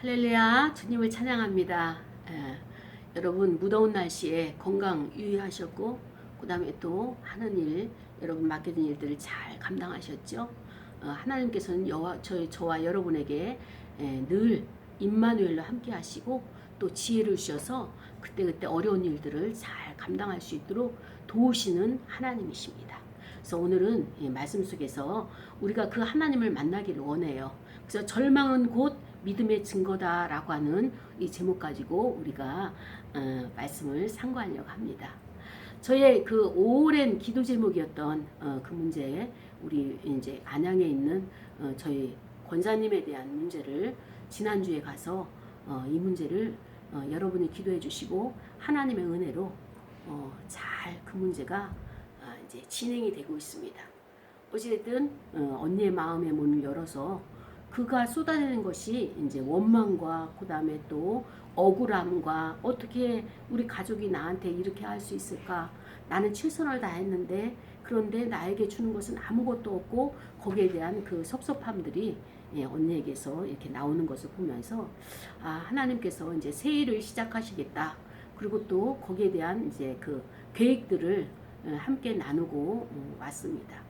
할렐루야, 주님을 찬양합니다. 여러분 무더운 날씨에 건강 유의하셨고, 그 다음에 또 하는 일, 여러분 맡겨진 일들을 잘 감당하셨죠? 하나님께서는 저와 여러분에게 늘 임마누엘로 함께 하시고 또 지혜를 주셔서 그때그때 어려운 일들을 잘 감당할 수 있도록 도우시는 하나님이십니다. 그래서 오늘은 이 말씀 속에서 우리가 그 하나님을 만나기를 원해요. 그래서 절망은 곧 믿음의 증거다라고 하는 이 제목 가지고 우리가 말씀을 상고하려고 합니다. 저의 그 오랜 기도 제목이었던 그 문제, 우리 이제 안양에 있는 저희 권사님에 대한 문제를 지난주에 가서 이 문제를 여러분이 기도해 주시고 하나님의 은혜로 잘 그 문제가 이제 진행이 되고 있습니다. 어찌됐든 언니의 마음의 문을 열어서 그가 쏟아내는 것이 이제 원망과 그 다음에 또 억울함과 어떻게 우리 가족이 나한테 이렇게 할 수 있을까? 나는 최선을 다했는데 그런데 나에게 주는 것은 아무것도 없고 거기에 대한 그 섭섭함들이 언니에게서 이렇게 나오는 것을 보면서 하나님께서 이제 새 일을 시작하시겠다. 그리고 또 거기에 대한 이제 그 계획들을 함께 나누고 왔습니다.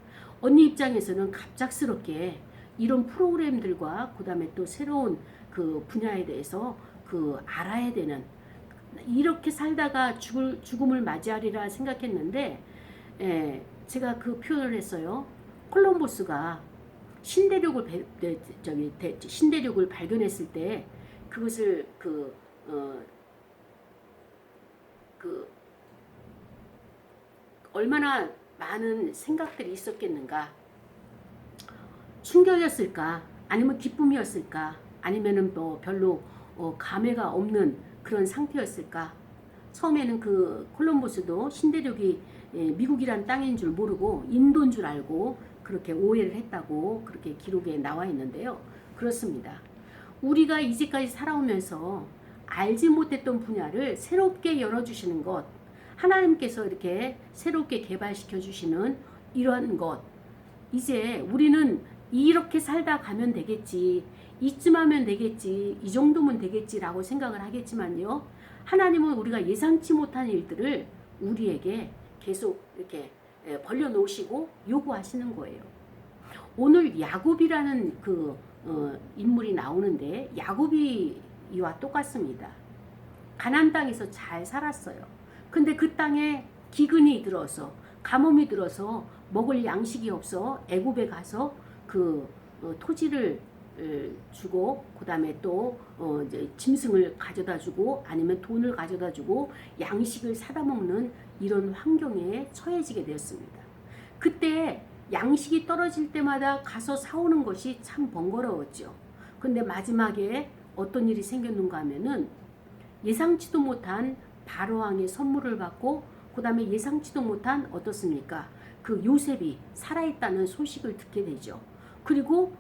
언니 입장에서는 갑작스럽게 이런 프로그램들과 그 다음에 또 새로운 그 분야에 대해서 그 알아야 되는, 이렇게 살다가 죽음을 맞이하리라 생각했는데 제가 그 표현을 했어요. 콜럼버스가 신대륙을 발견했을 때 그것을 얼마나 많은 생각들이 있었겠는가. 충격이었을까? 아니면 기쁨이었을까? 아니면은 뭐 별로 감회가 없는 그런 상태였을까? 처음에는 그 콜럼버스도 신대륙이 미국이란 땅인 줄 모르고 인도인 줄 알고 그렇게 오해를 했다고 그렇게 기록에 나와 있는데요. 그렇습니다. 우리가 이제까지 살아오면서 알지 못했던 분야를 새롭게 열어주시는 것, 하나님께서 이렇게 새롭게 개발시켜 주시는 이러한 것, 이제 우리는 이렇게 살다 가면 되겠지, 이쯤 하면 되겠지, 이 정도면 되겠지라고 생각을 하겠지만요, 하나님은 우리가 예상치 못한 일들을 우리에게 계속 이렇게 벌려놓으시고 요구하시는 거예요. 오늘 야곱이라는 그 인물이 나오는데 야곱이와 똑같습니다. 가나안 땅에서 잘 살았어요. 근데 그 땅에 기근이 들어서, 가뭄이 들어서 먹을 양식이 없어 애굽에 가서 그 토지를 주고 그 다음에 또 이제 짐승을 가져다 주고 아니면 돈을 가져다 주고 양식을 사다 먹는 이런 환경에 처해지게 되었습니다. 그때 양식이 떨어질 때마다 가서 사오는 것이 참 번거로웠죠. 근데 마지막에 어떤 일이 생겼는가 하면은 예상치도 못한 바로왕의 선물을 받고 그 다음에 예상치도 못한 어떻습니까? 그 요셉이 살아있다는 소식을 듣게 되죠. 그리고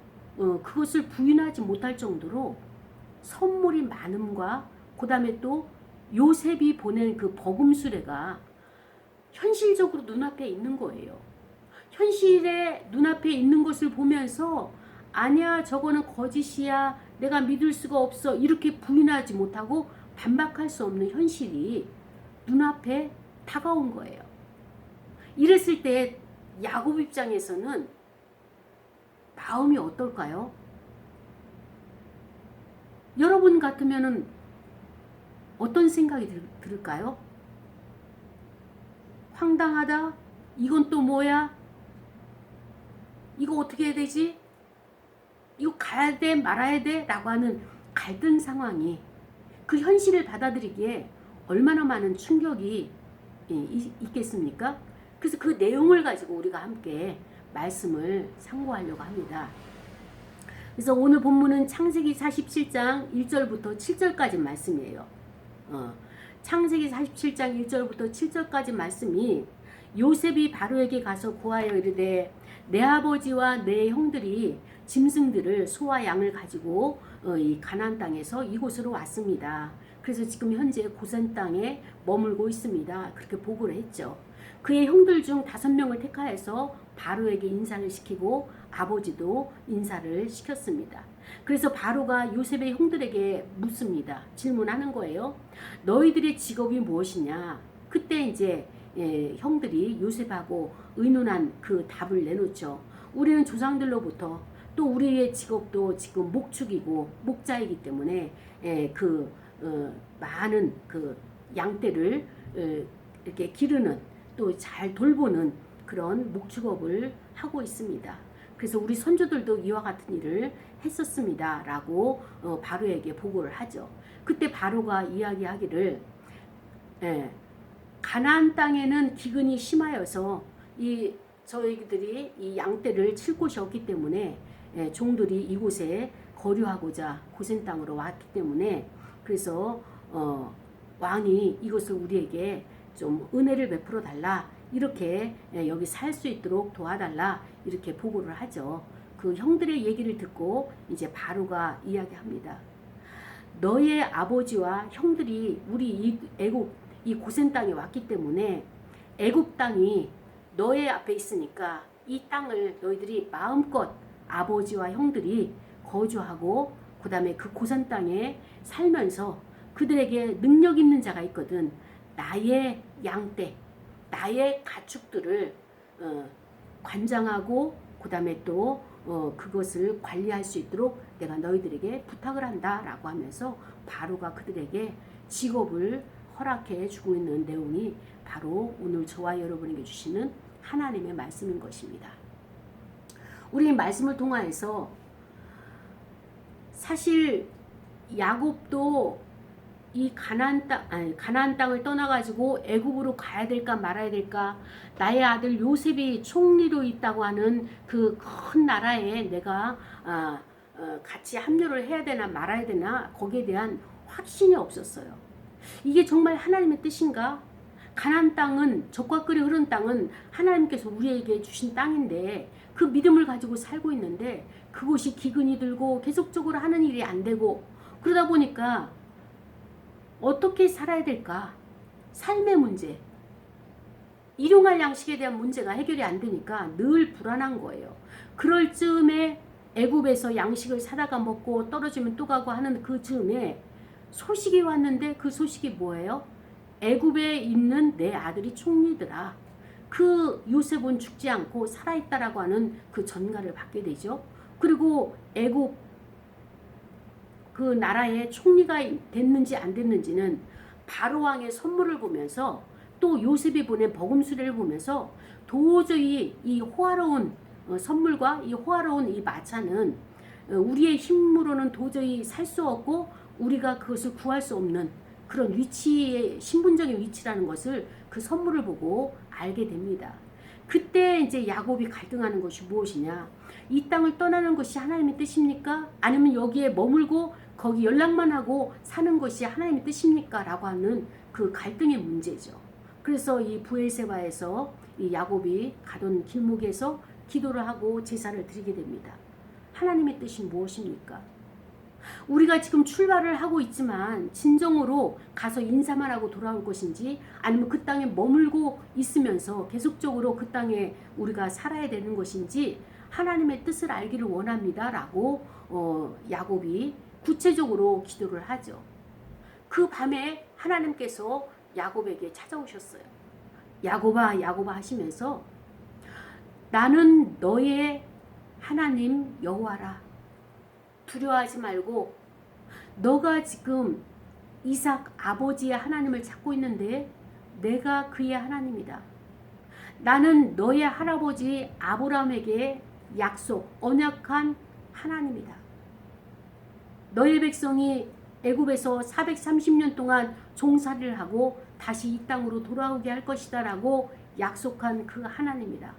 그것을 부인하지 못할 정도로 선물이 많음과 그 다음에 또 요셉이 보낸 그 버금 수레가 현실적으로 눈앞에 있는 거예요. 현실에 눈앞에 있는 것을 보면서 아니야, 저거는 거짓이야, 내가 믿을 수가 없어, 이렇게 부인하지 못하고 반박할 수 없는 현실이 눈앞에 다가온 거예요. 이랬을 때 야곱 입장에서는 마음이 어떨까요? 여러분 같으면은 어떤 생각이 들을까요? 황당하다? 이건 또 뭐야? 이거 어떻게 해야 되지? 이거 가야 돼? 말아야 돼? 라고 하는 갈등 상황이 그 현실을 받아들이기에 얼마나 많은 충격이 있겠습니까? 그래서 그 내용을 가지고 우리가 함께 말씀을 상고하려고 합니다. 그래서 오늘 본문은 창세기 47장 1절부터 7절까지 말씀이에요. 창세기 47장 1절부터 7절까지 말씀이 요셉이 바로에게 가서 고하여 이르되 내 아버지와 내 형들이 짐승들을 소와 양을 가지고 이 가나안 땅에서 이곳으로 왔습니다. 그래서 지금 현재 고센 땅에 머물고 있습니다. 그렇게 보고를 했죠. 그의 형들 중 5명을 택하여서 바로에게 인사를 시키고 아버지도 인사를 시켰습니다. 그래서 바로가 요셉의 형들에게 묻습니다. 질문하는 거예요. 너희들의 직업이 무엇이냐? 그때 이제 형들이 요셉하고 의논한 그 답을 내놓죠. 우리는 조상들로부터 또 우리의 직업도 지금 목축이고 목자이기 때문에 많은 그 양떼를 이렇게 기르는 또 잘 돌보는 그런 목축업을 하고 있습니다. 그래서 우리 선조들도 이와 같은 일을 했었습니다. 라고 바로에게 보고를 하죠. 그때 바로가 이야기하기를 가나안 땅에는 기근이 심하여서 저희들이 이 양떼를 칠 곳이 없기 때문에 종들이 이곳에 거류하고자 고센 땅으로 왔기 때문에 그래서 왕이 이것을 우리에게 좀 은혜를 베풀어 달라, 이렇게 여기 살 수 있도록 도와달라, 이렇게 보고를 하죠. 그 형들의 얘기를 듣고 이제 바로가 이야기합니다. 너의 아버지와 형들이 우리 애굽 이 고센 땅에 왔기 때문에 애굽 땅이 너의 앞에 있으니까 이 땅을 너희들이 마음껏 아버지와 형들이 거주하고 그 다음에 그 고센 땅에 살면서 그들에게 능력 있는 자가 있거든. 나의 양떼, 나의 가축들을 관장하고 그 다음에 또 그것을 관리할 수 있도록 내가 너희들에게 부탁을 한다 라고 하면서 바로가 그들에게 직업을 허락해 주고 있는 내용이 바로 오늘 저와 여러분에게 주시는 하나님의 말씀인 것입니다. 우리 말씀을 통하여서 사실 야곱도 이 가나안 땅을 떠나가지고 애굽으로 가야 될까 말아야 될까, 나의 아들 요셉이 총리로 있다고 하는 그 큰 나라에 내가 같이 합류를 해야 되나 말아야 되나, 거기에 대한 확신이 없었어요. 이게 정말 하나님의 뜻인가? 가나안 땅은, 젖과 꿀이 흐르는 땅은 하나님께서 우리에게 주신 땅인데 그 믿음을 가지고 살고 있는데 그곳이 기근이 들고 계속적으로 하는 일이 안 되고 그러다 보니까 어떻게 살아야 될까? 삶의 문제, 일용할 양식에 대한 문제가 해결이 안 되니까 늘 불안한 거예요. 그럴 즈음에 애굽에서 양식을 사다가 먹고 떨어지면 또 가고 하는 그 즈음에 소식이 왔는데 그 소식이 뭐예요? 애굽에 있는 내 아들이 총리더라. 그 요셉은 죽지 않고 살아있다라고 하는 그 전가를 받게 되죠. 그리고 애굽 그 나라의 총리가 됐는지 안 됐는지는 바로 왕의 선물을 보면서 또 요셉이 보낸 버금수레를 보면서 도저히 이 호화로운 선물과 이 호화로운 이 마차는 우리의 힘으로는 도저히 살 수 없고 우리가 그것을 구할 수 없는 그런 위치의 신분적인 위치라는 것을 그 선물을 보고 알게 됩니다. 그때 이제 야곱이 갈등하는 것이 무엇이냐? 이 땅을 떠나는 것이 하나님의 뜻입니까? 아니면 여기에 머물고 거기 연락만 하고 사는 것이 하나님의 뜻입니까? 라고 하는 그 갈등의 문제죠. 그래서 이 브엘세바에서 이 야곱이 가던 길목에서 기도를 하고 제사를 드리게 됩니다. 하나님의 뜻이 무엇입니까? 우리가 지금 출발을 하고 있지만 진정으로 가서 인사만 하고 돌아올 것인지, 아니면 그 땅에 머물고 있으면서 계속적으로 그 땅에 우리가 살아야 되는 것인지 하나님의 뜻을 알기를 원합니다 라고 야곱이 구체적으로 기도를 하죠. 그 밤에 하나님께서 야곱에게 찾아오셨어요. 야곱아 야곱아 하시면서 나는 너의 하나님 여호와라. 두려워하지 말고, 너가 지금 이삭 아버지의 하나님을 찾고 있는데 내가 그의 하나님이다. 나는 너의 할아버지 아브라함에게 약속, 언약한 하나님이다. 너의 백성이 애굽에서 430년 동안 종살이를 하고 다시 이 땅으로 돌아오게 할 것이다 라고 약속한 그 하나님이다.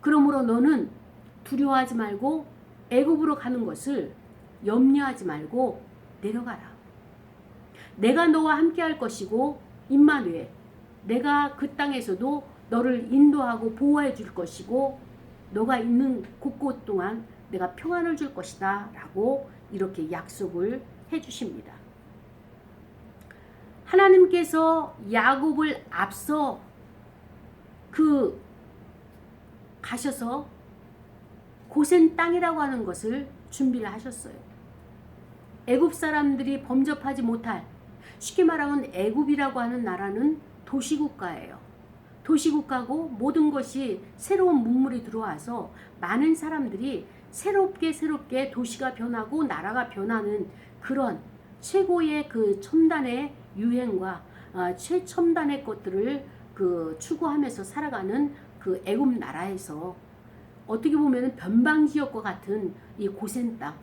그러므로 너는 두려워하지 말고 애굽으로 가는 것을 염려하지 말고 내려가라. 내가 너와 함께 할 것이고 임마누엘, 내가 그 땅에서도 너를 인도하고 보호해 줄 것이고 너가 있는 곳곳 동안 내가 평안을 줄 것이다 라고 이렇게 약속을 해 주십니다. 하나님께서 야곱을 앞서 가셔서 고센 땅이라고 하는 것을 준비를 하셨어요. 애굽 사람들이 범접하지 못할, 쉽게 말하면 애굽이라고 하는 나라는 도시국가예요. 도시국가고 모든 것이 새로운 문물이 들어와서 많은 사람들이 새롭게 도시가 변하고 나라가 변하는 그런 최고의 그 첨단의 유행과 최첨단의 것들을 그 추구하면서 살아가는 그 애굽 나라에서 어떻게 보면 변방지역과 같은 이 고센 땅,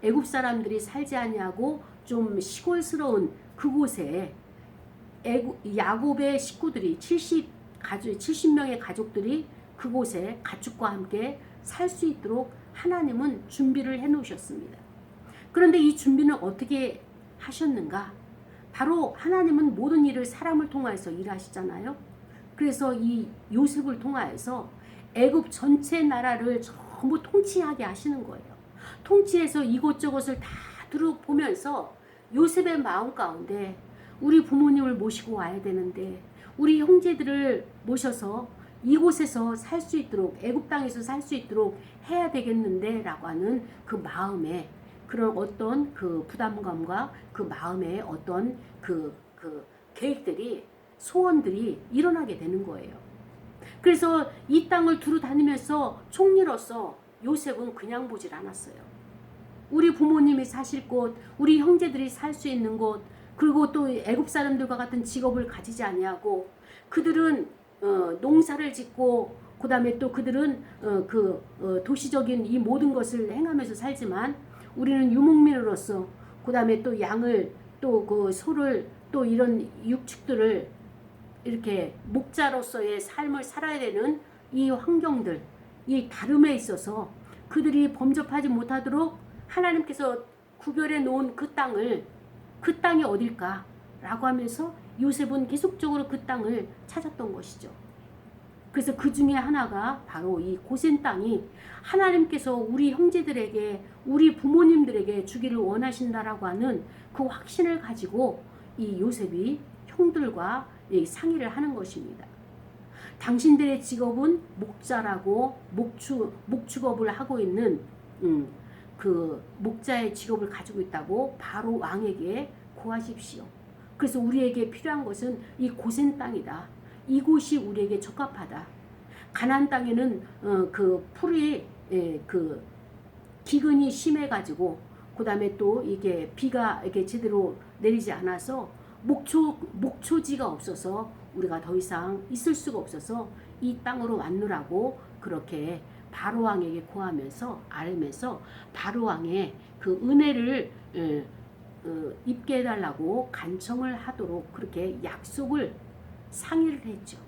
애굽 사람들이 살지 아니하고 좀 시골스러운 그곳에 야곱의 식구들이 70명의 가족들이 그곳에 가축과 함께 살 수 있도록 하나님은 준비를 해 놓으셨습니다. 그런데 이 준비는 어떻게 하셨는가? 바로 하나님은 모든 일을 사람을 통해서 일하시잖아요. 그래서 이 요셉을 통하여서 애굽 전체 나라를 전부 통치하게 하시는 거예요. 통치해서 이곳저곳을 다 들어보면서 요셉의 마음 가운데 우리 부모님을 모시고 와야 되는데, 우리 형제들을 모셔서 이곳에서 살 수 있도록, 애굽 땅에서 살 수 있도록 해야 되겠는데 라고 하는 그 마음에 그런 어떤 그 부담감과 그 마음에 어떤 그 계획들이, 소원들이 일어나게 되는 거예요. 그래서 이 땅을 두루 다니면서 총리로서 요셉은 그냥 보질 않았어요. 우리 부모님이 사실 곳, 우리 형제들이 살 수 있는 곳, 그리고 또 애굽 사람들과 같은 직업을 가지지 아니하고, 그들은 농사를 짓고, 그 다음에 또 그들은 도시적인 이 모든 것을 행하면서 살지만, 우리는 유목민으로서, 그 다음에 또 양을, 또 그 소를, 또 이런 육축들을 이렇게 목자로서의 삶을 살아야 되는 이 환경들, 이 다름에 있어서 그들이 범접하지 못하도록 하나님께서 구별해 놓은 그 땅이 어딜까? 라고 하면서 요셉은 계속적으로 그 땅을 찾았던 것이죠. 그래서 그 중에 하나가 바로 이 고센 땅이 하나님께서 우리 형제들에게, 우리 부모님들에게 주기를 원하신다라고 하는 그 확신을 가지고 이 요셉이 형들과 상의를 하는 것입니다. 당신들의 직업은 목자라고 목축업을 하고 있는 그 목자의 직업을 가지고 있다고 바로 왕에게 고하십시오. 그래서 우리에게 필요한 것은 이 고센 땅이다. 이곳이 우리에게 적합하다. 가나안 땅에는 그 풀이 그 기근이 심해가지고, 그 다음에 또 이게 비가 이렇게 제대로 내리지 않아서 목초지가 없어서 우리가 더 이상 있을 수가 없어서 이 땅으로 왔느라고 그렇게 바로 왕에게 고하면서 알면서 바로 왕의 그 은혜를 입게 해달라고 간청을 하도록 그렇게 약속을 상의를 했죠.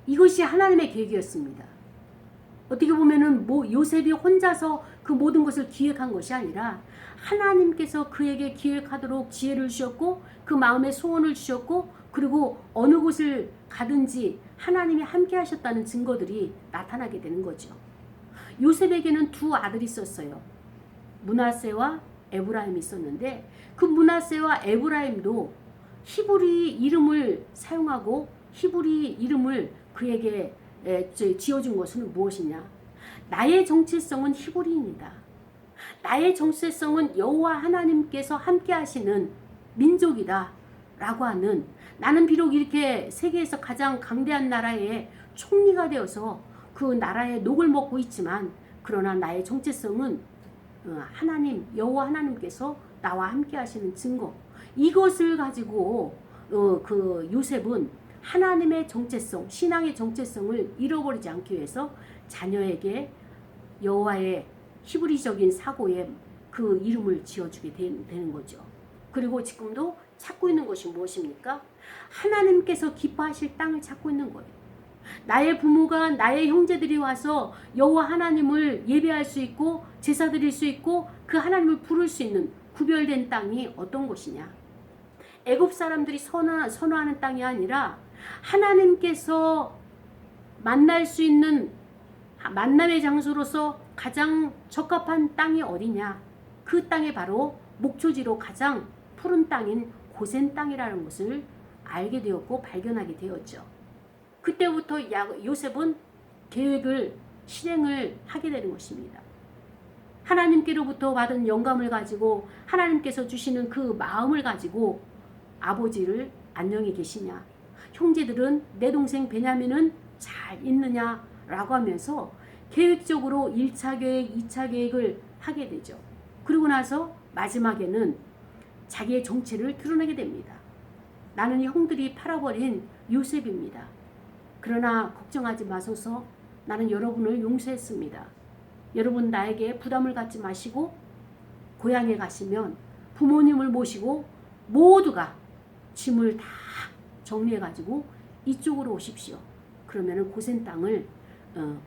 이것이 하나님의 계획이었습니다. 어떻게 보면은 요셉이 혼자서 그 모든 것을 기획한 것이 아니라 하나님께서 그에게 기획하도록 지혜를 주셨고, 그 마음에 소원을 주셨고, 그리고 어느 곳을 가든지 하나님이 함께 하셨다는 증거들이 나타나게 되는 거죠. 요셉에게는 두 아들이 있었어요. 므낫세와 에브라임이 있었는데, 그 므낫세와 에브라임도 히브리 이름을 사용하고 히브리 이름을 그에게 지어준 것은 무엇이냐? 나의 정체성은 히브리입니다. 나의 정체성은 여호와 하나님께서 함께 하시는 민족이다 라고 하는, 나는 비록 이렇게 세계에서 가장 강대한 나라의 총리가 되어서 그 나라의 녹을 먹고 있지만, 그러나 나의 정체성은 하나님, 여호와 하나님께서 나와 함께 하시는 증거, 이것을 가지고 그 요셉은 하나님의 정체성, 신앙의 정체성을 잃어버리지 않기 위해서 자녀에게 여호와의 히브리적인 사고에 그 이름을 지어주게 되는 거죠. 그리고 지금도 찾고 있는 것이 무엇입니까? 하나님께서 기뻐하실 땅을 찾고 있는 거예요. 나의 부모가, 나의 형제들이 와서 여호와 하나님을 예배할 수 있고 제사 드릴 수 있고 그 하나님을 부를 수 있는 구별된 땅이 어떤 곳이냐? 애굽 사람들이 선호하는 땅이 아니라 하나님께서 만날 수 있는 만남의 장소로서 가장 적합한 땅이 어디냐? 그 땅이 바로 목초지로 가장 푸른 땅인 고센 땅이라는 것을 알게 되었고 발견하게 되었죠. 그때부터 요셉은 계획을 실행을 하게 되는 것입니다. 하나님께로부터 받은 영감을 가지고 하나님께서 주시는 그 마음을 가지고 아버지를 안녕히 계시냐, 형제들은 내 동생 베냐민은 잘 있느냐 라고 하면서 계획적으로 1차 계획, 2차 계획을 하게 되죠. 그리고 나서 마지막에는 자기의 정체를 드러내게 됩니다. 나는 형들이 팔아버린 요셉입니다. 그러나 걱정하지 마소서, 나는 여러분을 용서했습니다. 여러분 나에게 부담을 갖지 마시고 고향에 가시면 부모님을 모시고 모두가 짐을 다 정리해가지고 이쪽으로 오십시오. 그러면 고센 땅을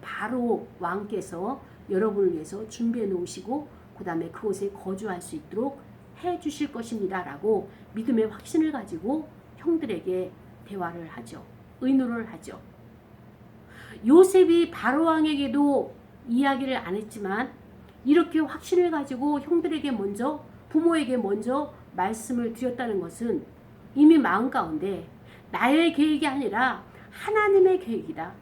바로 왕께서 여러분을 위해서 준비해 놓으시고 그 다음에 그곳에 거주할 수 있도록 해 주실 것입니다 라고 믿음의 확신을 가지고 형들에게 대화를 하죠. 의논을 하죠. 요셉이 바로왕에게도 이야기를 안 했지만 이렇게 확신을 가지고 형들에게 먼저, 부모에게 먼저 말씀을 드렸다는 것은 이미 마음 가운데 나의 계획이 아니라 하나님의 계획이다.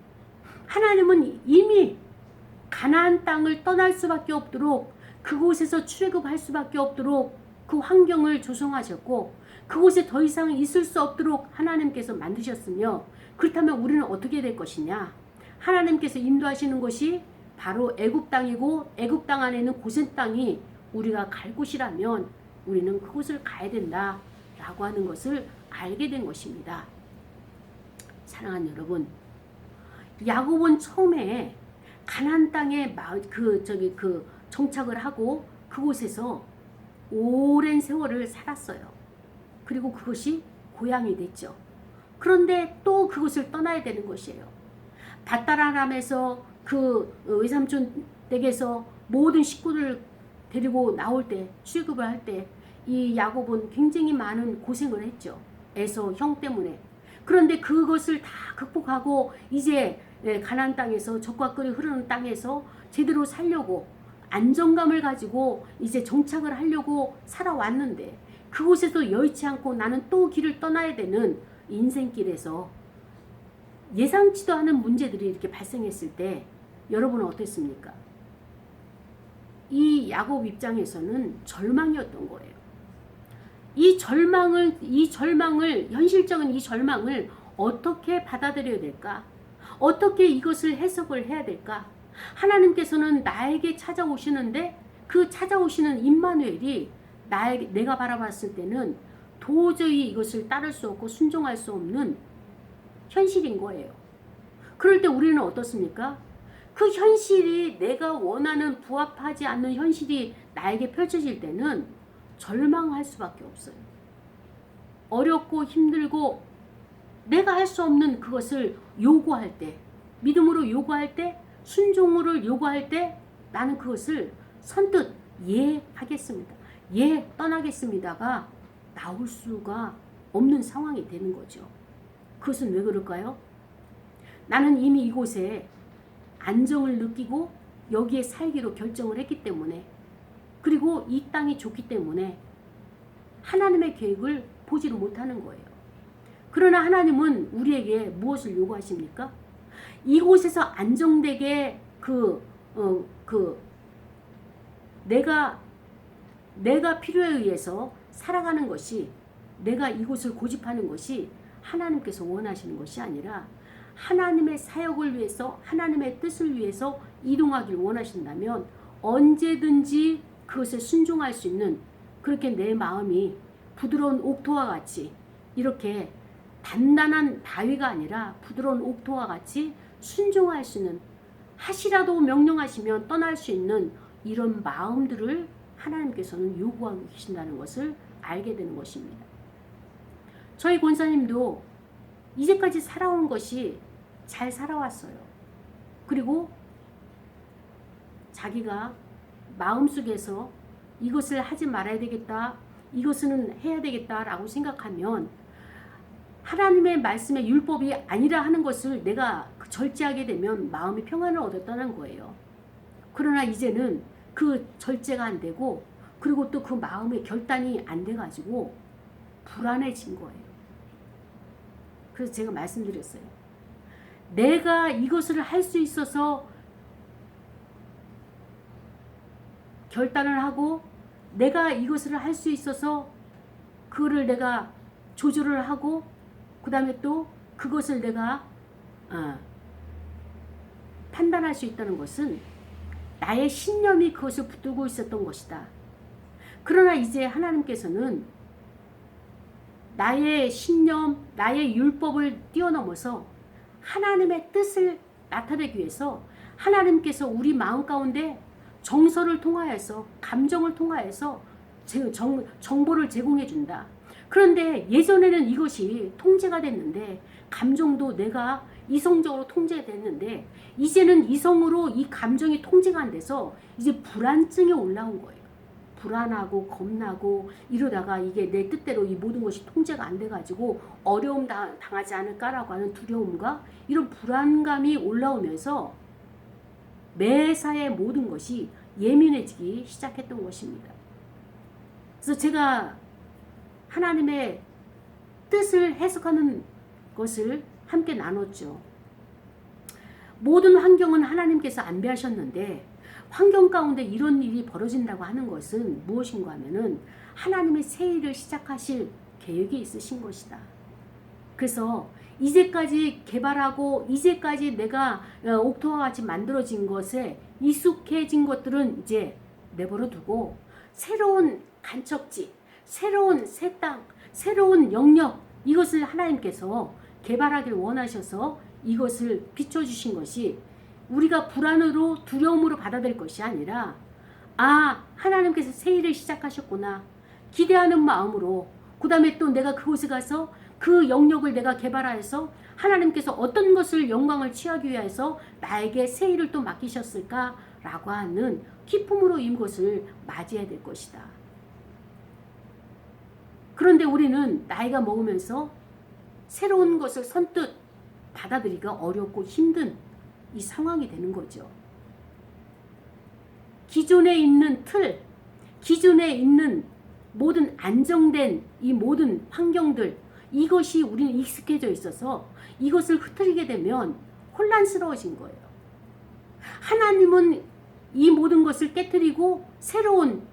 하나님은 이미 가나안 땅을 떠날 수밖에 없도록, 그곳에서 출애굽할 수밖에 없도록 그 환경을 조성하셨고 그곳에 더 이상 있을 수 없도록 하나님께서 만드셨으며, 그렇다면 우리는 어떻게 될 것이냐? 하나님께서 인도하시는 곳이 바로 애굽 땅이고 애굽 땅 안에 있는 고센 땅이 우리가 갈 곳이라면 우리는 그곳을 가야 된다라고 하는 것을 알게 된 것입니다. 사랑하는 여러분, 야곱은 처음에 가나안 땅에 정착을 하고 그곳에서 오랜 세월을 살았어요. 그리고 그것이 고향이 됐죠. 그런데 또 그곳을 떠나야 되는 것이에요. 밧다라람에서 그 외삼촌 댁에서 모든 식구를 데리고 나올 때, 출애굽을 할 때 이 야곱은 굉장히 많은 고생을 했죠. 에서 형 때문에. 그런데 그것을 다 극복하고 이제 가나안 땅에서 젖과 꿀이 흐르는 땅에서 제대로 살려고 안정감을 가지고 이제 정착을 하려고 살아왔는데, 그곳에서 여의치 않고 나는 또 길을 떠나야 되는 인생길에서 예상치도 않은 문제들이 이렇게 발생했을 때 여러분은 어땠습니까? 이 야곱 입장에서는 절망이었던 거예요. 이 절망을 현실적인 이 절망을 어떻게 받아들여야 될까? 어떻게 이것을 해석을 해야 될까? 하나님께서는 나에게 찾아오시는데 그 찾아오시는 임마누엘이 내가 바라봤을 때는 도저히 이것을 따를 수 없고 순종할 수 없는 현실인 거예요. 그럴 때 우리는 어떻습니까? 그 현실이 내가 원하는 부합하지 않는 현실이 나에게 펼쳐질 때는 절망할 수밖에 없어요. 어렵고 힘들고 내가 할 수 없는 그것을 요구할 때, 믿음으로 요구할 때, 순종을 요구할 때 나는 그것을 선뜻 예 하겠습니다, 예 떠나겠습니다가 나올 수가 없는 상황이 되는 거죠. 그것은 왜 그럴까요? 나는 이미 이곳에 안정을 느끼고 여기에 살기로 결정을 했기 때문에, 그리고 이 땅이 좋기 때문에 하나님의 계획을 보지를 못하는 거예요. 그러나 하나님은 우리에게 무엇을 요구하십니까? 이곳에서 안정되게 내가 필요에 의해서 살아가는 것이, 내가 이곳을 고집하는 것이 하나님께서 원하시는 것이 아니라 하나님의 사역을 위해서, 하나님의 뜻을 위해서 이동하길 원하신다면 언제든지 그것에 순종할 수 있는, 그렇게 내 마음이 부드러운 옥토와 같이, 이렇게 단단한 바위가 아니라 부드러운 옥토와 같이 순종할 수 있는, 하시라도 명령하시면 떠날 수 있는 이런 마음들을 하나님께서는 요구하고 계신다는 것을 알게 되는 것입니다. 저희 권사님도 이제까지 살아온 것이 잘 살아왔어요. 그리고 자기가 마음속에서 이것을 하지 말아야 되겠다, 이것은 해야 되겠다라고 생각하면 하나님의 말씀의 율법이 아니라 하는 것을 내가 절제하게 되면 마음이 평안을 얻었다는 거예요. 그러나 이제는 그 절제가 안 되고, 그리고 또 그 마음의 결단이 안 돼가지고 불안해진 거예요. 그래서 제가 말씀드렸어요. 내가 이것을 할 수 있어서 결단을 하고 내가 이것을 할 수 있어서 그거를 내가 조절을 하고 그 다음에 또 그것을 내가 판단할 수 있다는 것은 나의 신념이 그것을 붙들고 있었던 것이다. 그러나 이제 하나님께서는 나의 신념, 나의 율법을 뛰어넘어서 하나님의 뜻을 나타내기 위해서 하나님께서 우리 마음 가운데 정서를 통하여서 감정을 통하여서 정보를 제공해 준다. 그런데 예전에는 이것이 통제가 됐는데 감정도 내가 이성적으로 통제됐는데 이제는 이성으로 이 감정이 통제가 안 돼서 이제 불안증이 올라온 거예요. 불안하고 겁나고 이러다가 이게 내 뜻대로 이 모든 것이 통제가 안 돼가지고 어려움 당하지 않을까라고 하는 두려움과 이런 불안감이 올라오면서 매사의 모든 것이 예민해지기 시작했던 것입니다. 그래서 제가 하나님의 뜻을 해석하는 것을 함께 나눴죠. 모든 환경은 하나님께서 안배하셨는데 환경 가운데 이런 일이 벌어진다고 하는 것은 무엇인가 하면은 하나님의 새 일을 시작하실 계획이 있으신 것이다. 그래서 이제까지 개발하고 이제까지 내가 옥토와 같이 만들어진 것에 익숙해진 것들은 이제 내버려 두고 새로운 간척지, 새로운 새 땅, 새로운 영역 이것을 하나님께서 개발하길 원하셔서 이것을 비춰주신 것이 우리가 불안으로 두려움으로 받아들일 것이 아니라 하나님께서 새 일을 시작하셨구나 기대하는 마음으로 그 다음에 또 내가 그곳에 가서 그 영역을 내가 개발하여서 하나님께서 어떤 것을 영광을 취하기 위해서 나에게 새 일을 또 맡기셨을까라고 하는 기쁨으로 이것을 맞이해야 될 것이다. 그런데 우리는 나이가 먹으면서 새로운 것을 선뜻 받아들이기가 어렵고 힘든 이 상황이 되는 거죠. 기존에 있는 틀, 기존에 있는 모든 안정된 이 모든 환경들 이것이 우리는 익숙해져 있어서 이것을 흐트리게 되면 혼란스러워진 거예요. 하나님은 이 모든 것을 깨트리고 새로운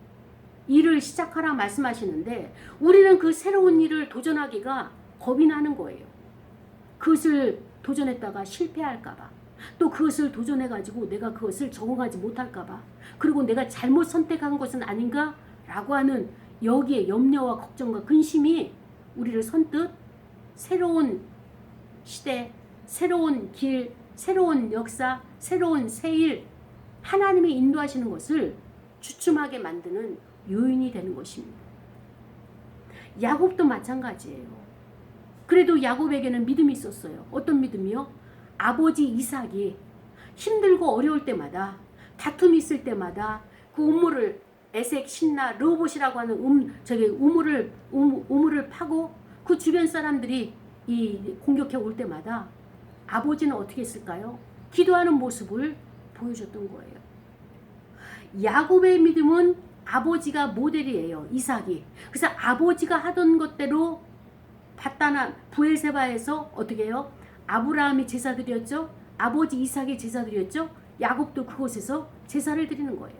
일을 시작하라 말씀하시는데 우리는 그 새로운 일을 도전하기가 겁이 나는 거예요. 그것을 도전했다가 실패할까봐 또 그것을 도전해가지고 내가 그것을 적응하지 못할까봐 그리고 내가 잘못 선택한 것은 아닌가 라고 하는 여기에 염려와 걱정과 근심이 우리를 선뜻 새로운 시대, 새로운 길, 새로운 역사, 새로운 새일 하나님이 인도하시는 것을 주춤하게 만드는 요인이 되는 것입니다. 야곱도 마찬가지예요. 그래도 야곱에게는 믿음이 있었어요. 어떤 믿음이요? 아버지 이삭이 힘들고 어려울 때마다 다툼이 있을 때마다 그 우물을 에색, 신나, 르호봇이라고 하는 우물을 파고 그 주변 사람들이 이 공격해 올 때마다 아버지는 어떻게 했을까요? 기도하는 모습을 보여줬던 거예요. 야곱의 믿음은 아버지가 모델이에요. 이삭이. 그래서 아버지가 하던 것대로 바다나 브엘세바에서 어떻게 해요? 아브라함이 제사 드렸죠. 아버지 이삭이 제사 드렸죠. 야곱도 그곳에서 제사를 드리는 거예요.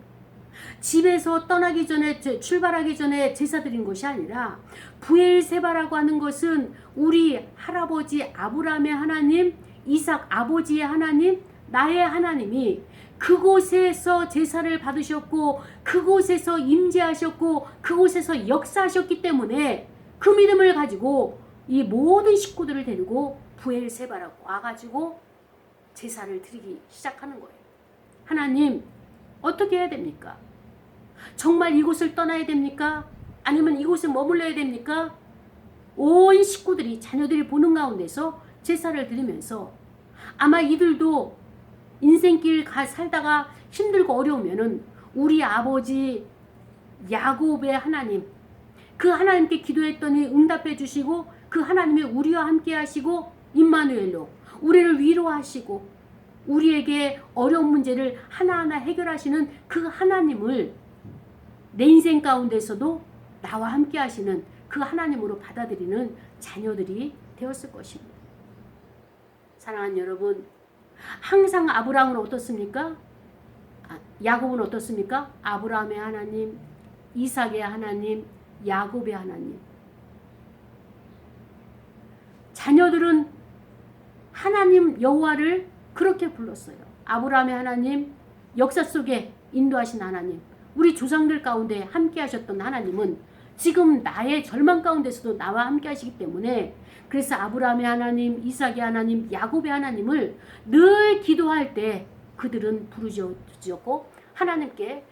집에서 떠나기 전에 출발하기 전에 제사 드린 것이 아니라 브엘세바라고 하는 것은 우리 할아버지 아브라함의 하나님, 이삭 아버지의 하나님, 나의 하나님이 그곳에서 제사를 받으셨고 그곳에서 임재하셨고 그곳에서 역사하셨기 때문에 그 믿음을 가지고 이 모든 식구들을 데리고 브엘세바라고 와가지고 제사를 드리기 시작하는 거예요. 하나님 어떻게 해야 됩니까? 정말 이곳을 떠나야 됩니까? 아니면 이곳에 머물러야 됩니까? 온 식구들이 자녀들이 보는 가운데서 제사를 드리면서 아마 이들도 인생길 살다가 힘들고 어려우면은 우리 아버지 야곱의 하나님 그 하나님께 기도했더니 응답해 주시고 그 하나님이 우리와 함께 하시고 임마누엘로 우리를 위로하시고 우리에게 어려운 문제를 하나하나 해결하시는 그 하나님을 내 인생 가운데서도 나와 함께 하시는 그 하나님으로 받아들이는 자녀들이 되었을 것입니다. 사랑하는 여러분, 항상 아브라함은 어떻습니까? 야곱은 어떻습니까? 아브라함의 하나님, 이삭의 하나님, 야곱의 하나님. 자녀들은 하나님 여호와를 그렇게 불렀어요. 아브라함의 하나님, 역사 속에 인도하신 하나님, 우리 조상들 가운데 함께 하셨던 하나님은 지금 나의 절망 가운데서도 나와 함께 하시기 때문에, 그래서 아브라함의 하나님, 이삭의 하나님, 야곱의 하나님을 늘 기도할 때 그들은 부르짖었고 하나님께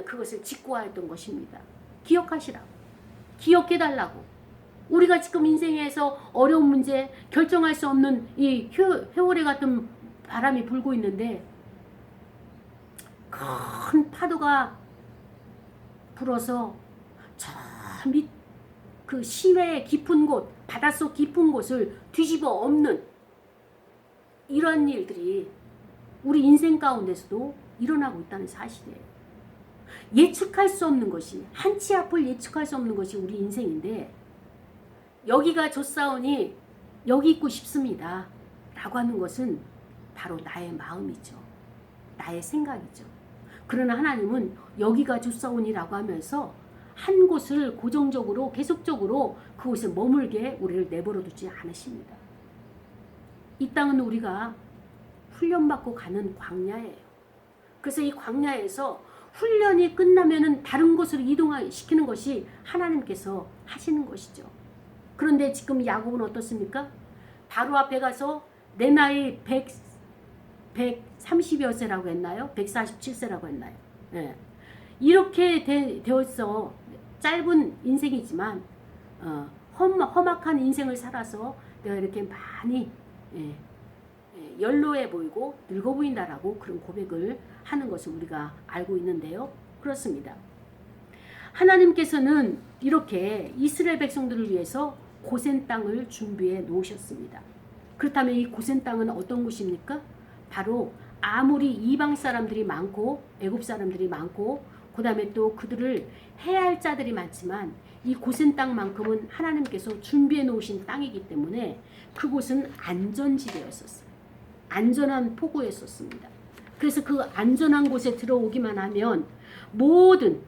그것을 직고하였던 것입니다. 기억하시라고, 기억해달라고. 우리가 지금 인생에서 어려운 문제, 결정할 수 없는 이 회오리 같은 바람이 불고 있는데, 큰 파도가 불어서 저 밑 그 시내의 깊은 곳, 바닷속 깊은 곳을 뒤집어 엎는 이런 일들이 우리 인생 가운데서도 일어나고 있다는 사실이에요. 예측할 수 없는 것이, 한치 앞을 예측할 수 없는 것이 우리 인생인데, 여기가 좋사오니 여기 있고 싶습니다 라고 하는 것은 바로 나의 마음이죠. 나의 생각이죠. 그러나 하나님은 여기가 좋사오니라고 하면서 한 곳을 고정적으로 계속적으로 그곳에 머물게 우리를 내버려 두지 않으십니다. 이 땅은 우리가 훈련받고 가는 광야예요. 그래서 이 광야에서 훈련이 끝나면은 다른 곳으로 이동시키는 것이 하나님께서 하시는 것이죠. 그런데 지금 야곱은 어떻습니까? 바로 앞에 가서 내 나이 130여 세라고 했나요? 147세라고 했나요? 네. 이렇게 되어서 짧은 인생이지만 험악한 인생을 살아서 내가 이렇게 많이 연로해 보이고 늙어 보인다라고 그런 고백을 하는 것을 우리가 알고 있는데요. 그렇습니다. 하나님께서는 이렇게 이스라엘 백성들을 위해서 고센 땅을 준비해 놓으셨습니다. 그렇다면 이 고센 땅은 어떤 곳입니까? 바로 아무리 이방 사람들이 많고 애굽 사람들이 많고 그 다음에 또 그들을 해할 자들이 많지만 이 고센 땅만큼은 하나님께서 준비해 놓으신 땅이기 때문에 그곳은 안전지대였었어요. 안전한 포구였었습니다. 그래서 그 안전한 곳에 들어오기만 하면 모든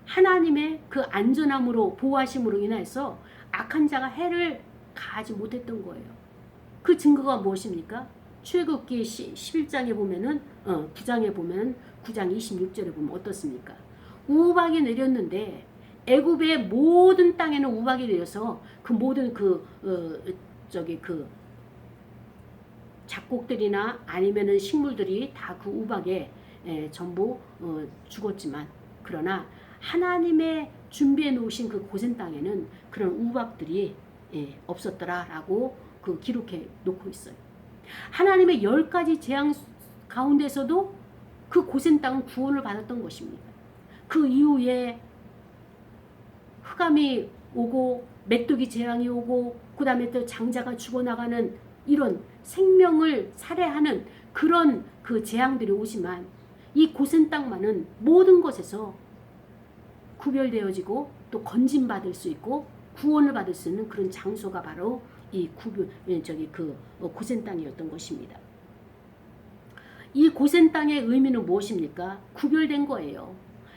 하나님의 그 안전함으로 보호하심으로 인해서 악한 자가 해를 가하지 못했던 거예요. 그 증거가 무엇입니까? 출애굽기 11장에 보면은 9장에 보면 9장 26절에 보면 어떻습니까? 우박이 내렸는데 애굽의 모든 땅에는 우박이 내려서 그 모든 그 잡곡들이나 아니면은 식물들이 다 그 우박에 전부 죽었지만, 그러나 하나님의 준비해 놓으신 그 고센 땅에는 그런 우박들이 없었더라라고 그 기록해 놓고 있어요. 하나님의 10가지 재앙 가운데서도 그 고센 땅은 구원을 받았던 것입니다. 그 이후에 흑암이 오고 메뚜기 재앙이 오고 그 다음에 또 장자가 죽어나가는 이런 생명을 살해하는 그런 그 재앙들이 오지만 이 고센 땅만은 모든 것에서 구별되어지고 또 건진받을 수 있고 구원을 받을 수 있는 그런 장소가 바로 이 고센 땅이었던 것입니다. 이 고센 땅의 의미는 무엇입니까? 구별된 거예요.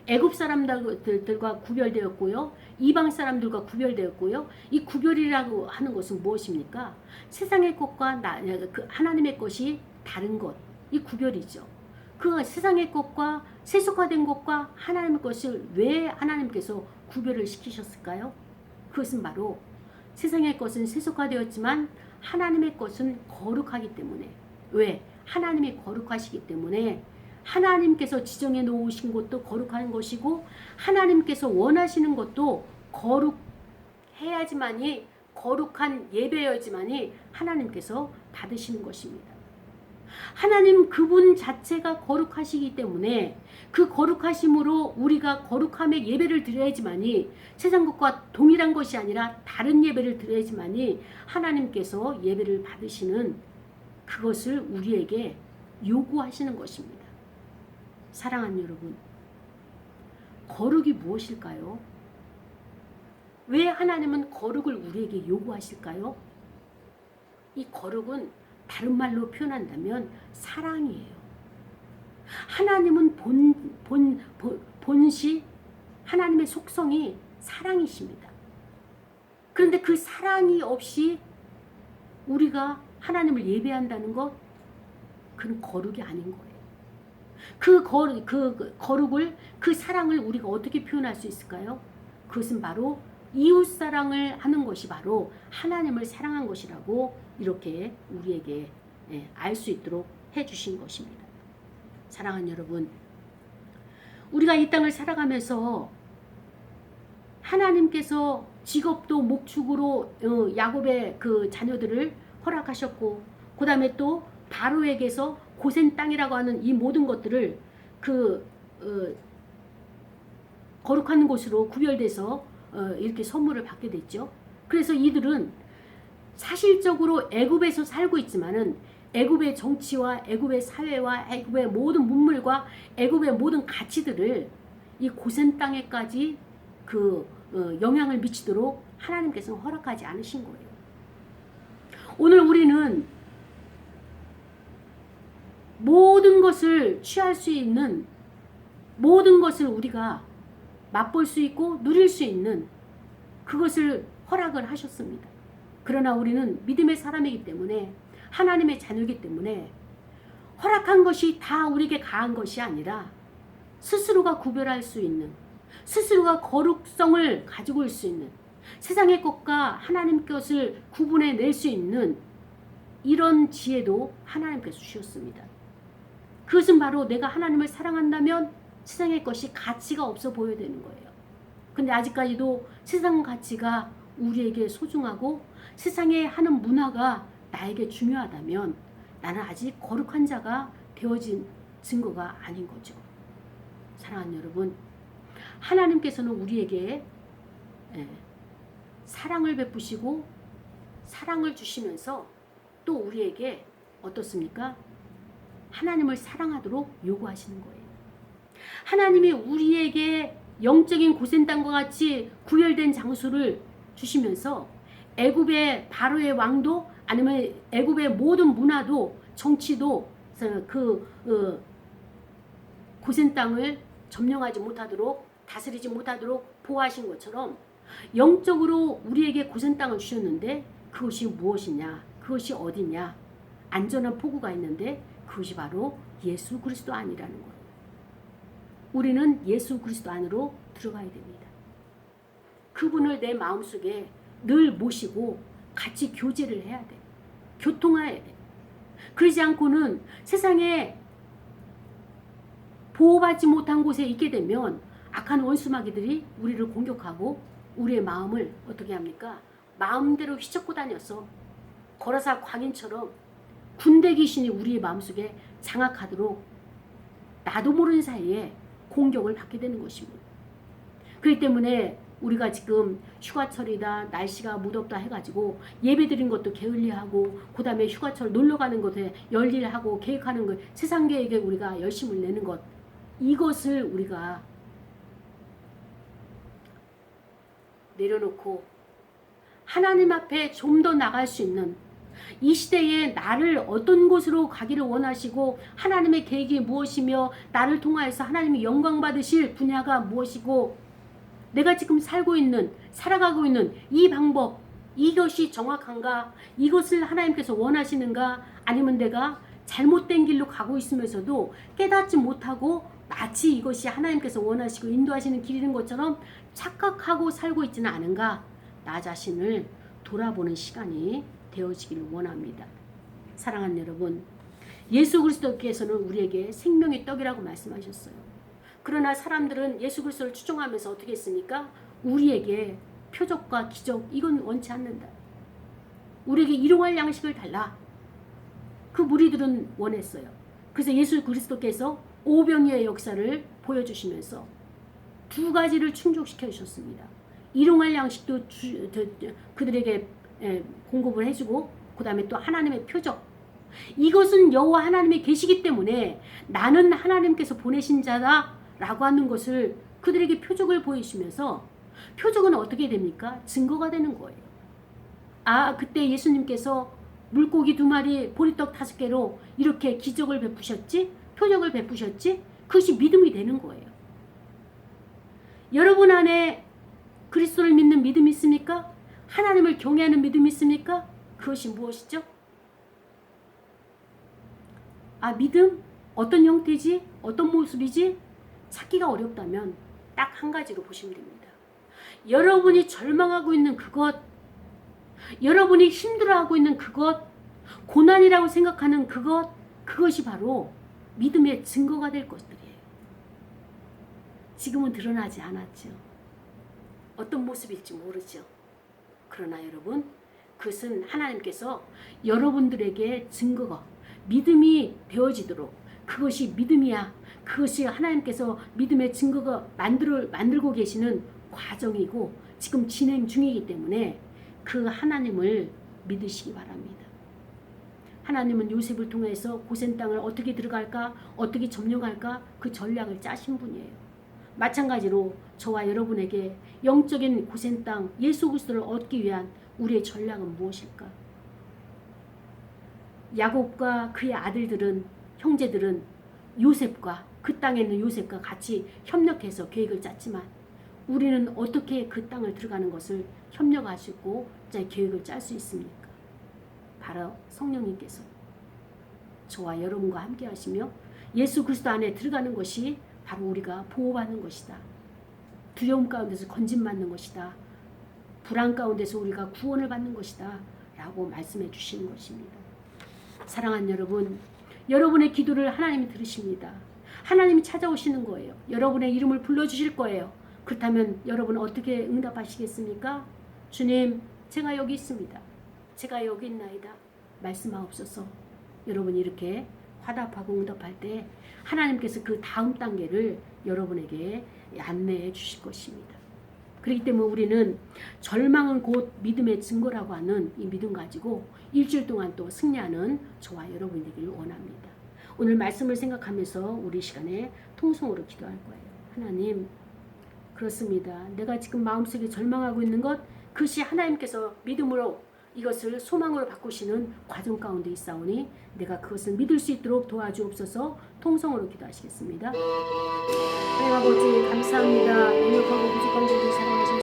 애굽 사람들과 구별되었고요. 이방 사람들과 구별되었고요. 이 구별이라고 하는 것은 무엇입니까? 세상의 것과 그 하나님의 것이 다른 것. 이 구별이죠. 그 세상의 것과 세속화된 것과 하나님의 것을 왜 하나님께서 구별을 시키셨을까요? 그것은 바로 세상의 것은 세속화되었지만 하나님의 것은 거룩하기 때문에. 왜? 하나님이 거룩하시기 때문에 하나님께서 지정해 놓으신 것도 거룩한 것이고 하나님께서 원하시는 것도 거룩해야지만이, 거룩한 예배여야지만이 하나님께서 받으시는 것입니다. 하나님 그분 자체가 거룩하시기 때문에 그 거룩하심으로 우리가 거룩함의 예배를 드려야지만이, 세상 것과 동일한 것이 아니라 다른 예배를 드려야지만이 하나님께서 예배를 받으시는 그것을 우리에게 요구하시는 것입니다. 사랑하는 여러분, 거룩이 무엇일까요? 왜 하나님은 거룩을 우리에게 요구하실까요? 이 거룩은 다른 말로 표현한다면 사랑이에요. 하나님은 본시 하나님의 속성이 사랑이십니다. 그런데 그 사랑이 없이 우리가 하나님을 예배한다는 것, 그건 거룩이 아닌 거예요. 그 거룩을, 그 사랑을 우리가 어떻게 표현할 수 있을까요? 그것은 바로 이웃사랑을 하는 것이 바로 하나님을 사랑한 것이라고 이렇게 우리에게 알 수 있도록 해주신 것입니다. 사랑하는 여러분, 우리가 이 땅을 살아가면서 하나님께서 직업도 목축으로 야곱의 그 자녀들을 허락하셨고, 그 다음에 또 바로에게서 고센 땅이라고 하는 이 모든 것들을 거룩한 곳으로 구별돼서 이렇게 선물을 받게 됐죠. 그래서 이들은 사실적으로 애굽에서 살고 있지만은 애굽의 정치와 애굽의 사회와 애굽의 모든 문물과 애굽의 모든 가치들을 이 고센 땅에까지 영향을 미치도록 하나님께서 허락하지 않으신 거예요. 오늘 우리는 모든 것을 취할 수 있는, 모든 것을 우리가 맛볼 수 있고 누릴 수 있는 그것을 허락을 하셨습니다. 그러나 우리는 믿음의 사람이기 때문에, 하나님의 자녀이기 때문에 허락한 것이 다 우리에게 가한 것이 아니라 스스로가 구별할 수 있는, 스스로가 거룩성을 가지고 올 수 있는, 세상의 것과 하나님 것을 구분해낼 수 있는 이런 지혜도 하나님께서 주셨습니다. 그것은 바로 내가 하나님을 사랑한다면 세상의 것이 가치가 없어 보여야 되는 거예요. 근데 아직까지도 세상 가치가 우리에게 소중하고 세상에 하는 문화가 나에게 중요하다면 나는 아직 거룩한 자가 되어진 증거가 아닌 거죠. 사랑하는 여러분, 하나님께서는 우리에게 사랑을 베푸시고 사랑을 주시면서 또 우리에게 어떻습니까? 하나님을 사랑하도록 요구하시는 거예요. 하나님이 우리에게 영적인 고센 땅과 같이 구별된 장소를 주시면서 애굽의 바로의 왕도, 아니면 애굽의 모든 문화도 정치도 고센 땅을 점령하지 못하도록, 다스리지 못하도록 보호하신 것처럼 영적으로 우리에게 고센 땅을 주셨는데 그것이 무엇이냐, 그것이 어디냐, 안전한 포구가 있는데 그것이 바로 예수 그리스도 안이라는 거예요. 우리는 예수 그리스도 안으로 들어가야 됩니다. 그분을 내 마음속에 늘 모시고 같이 교제를 해야 돼. 교통해야 돼. 그러지 않고는 세상에 보호받지 못한 곳에 있게 되면 악한 원수마귀들이 우리를 공격하고 우리의 마음을 어떻게 합니까? 마음대로 휘젓고 다녀서 거라사 광인처럼 군대 귀신이 우리의 마음속에 장악하도록 나도 모르는 사이에 공격을 받게 되는 것입니다. 그렇기 때문에 우리가 지금 휴가철이다, 날씨가 무덥다 해가지고 예배드린 것도 게을리하고, 그 다음에 휴가철 놀러가는 것에 열일하고 계획하는 것, 세상 계획에 우리가 열심을 내는 것, 이것을 우리가 내려놓고 하나님 앞에 좀 더 나갈 수 있는, 이 시대에 나를 어떤 곳으로 가기를 원하시고 하나님의 계획이 무엇이며 나를 통하여서 하나님이 영광 받으실 분야가 무엇이고 내가 지금 살아가고 있는 이 방법, 이것이 정확한가, 이것을 하나님께서 원하시는가, 아니면 내가 잘못된 길로 가고 있으면서도 깨닫지 못하고 마치 이것이 하나님께서 원하시고 인도하시는 길인 것처럼 착각하고 살고 있지는 않은가, 나 자신을 돌아보는 시간이 되어지기를 원합니다. 사랑하는 여러분, 예수 그리스도께서는 우리에게 생명의 떡이라고 말씀하셨어요. 그러나 사람들은 예수 그리스도를 추종하면서 어떻게 했습니까? 우리에게 표적과 기적, 이건 원치 않는다. 우리에게 일용할 양식을 달라. 그 무리들은 원했어요. 그래서 예수 그리스도께서 오병이어의 역사를 보여주시면서 두 가지를 충족시켜 주셨습니다. 일용할 양식도 그들에게 공급을 해주고, 그 다음에 또 하나님의 표적, 이것은 여호와 하나님이 계시기 때문에 나는 하나님께서 보내신 자다 라고 하는 것을 그들에게 표적을 보이시면서, 표적은 어떻게 됩니까? 증거가 되는 거예요. 아, 그때 예수님께서 물고기 2마리 보리떡 5개로 이렇게 기적을 베푸셨지? 표적을 베푸셨지? 그것이 믿음이 되는 거예요. 여러분 안에 그리스도를 믿는 믿음이 있습니까? 하나님을 경외하는 믿음이 있습니까? 그것이 무엇이죠? 믿음? 어떤 형태지? 어떤 모습이지? 찾기가 어렵다면 딱 한 가지로 보시면 됩니다. 여러분이 절망하고 있는 그것, 여러분이 힘들어하고 있는 그것, 고난이라고 생각하는 그것이 바로 믿음의 증거가 될 것들이에요. 지금은 드러나지 않았죠. 어떤 모습일지 모르죠. 그러나 여러분, 그것은 하나님께서 여러분들에게 증거가, 믿음이 되어지도록, 그것이 믿음이야, 그것이 하나님께서 믿음의 증거가 만들고 계시는 과정이고 지금 진행 중이기 때문에 그 하나님을 믿으시기 바랍니다. 하나님은 요셉을 통해서 고센 땅을 어떻게 들어갈까, 어떻게 점령할까, 그 전략을 짜신 분이에요. 마찬가지로 저와 여러분에게 영적인 고센 땅 예수 그리스도를 얻기 위한 우리의 전략은 무엇일까? 야곱과 그의 아들들은, 형제들은 요셉과 그 땅에 있는 요셉과 같이 협력해서 계획을 짰지만 우리는 어떻게 그 땅을 들어가는 것을 협력하시고 계획을 짤 수 있습니까? 바로 성령님께서 저와 여러분과 함께 하시며 예수 그리스도 안에 들어가는 것이 바로 우리가 보호받는 것이다. 두려움 가운데서 건진받는 것이다. 불안 가운데서 우리가 구원을 받는 것이다. 라고 말씀해 주시는 것입니다. 사랑하는 여러분, 여러분의 기도를 하나님이 들으십니다. 하나님이 찾아오시는 거예요. 여러분의 이름을 불러주실 거예요. 그렇다면 여러분 어떻게 응답하시겠습니까? 주님, 제가 여기 있습니다. 제가 여기 있나이다. 말씀하옵소서. 여러분이 이렇게 화답하고 응답할 때 하나님께서 그 다음 단계를 여러분에게 안내해 주실 것입니다. 그렇기 때문에 우리는 절망은 곧 믿음의 증거라고 하는 이 믿음 가지고 일주일 동안 또 승리하는 저와 여러분이 되기를 원합니다. 오늘 말씀을 생각하면서 우리 시간에 통성으로 기도할 거예요. 하나님, 그렇습니다. 내가 지금 마음속에 절망하고 있는 것, 그것이 하나님께서 믿음으로 이것을 소망으로 바꾸시는 과정 가운데 있사오니 내가 그것을 믿을 수 있도록 도와주옵소서. 통성으로 기도하시겠습니다. 하나님 아버지 감사합니다. 능력하고 부족한 저를 사랑하신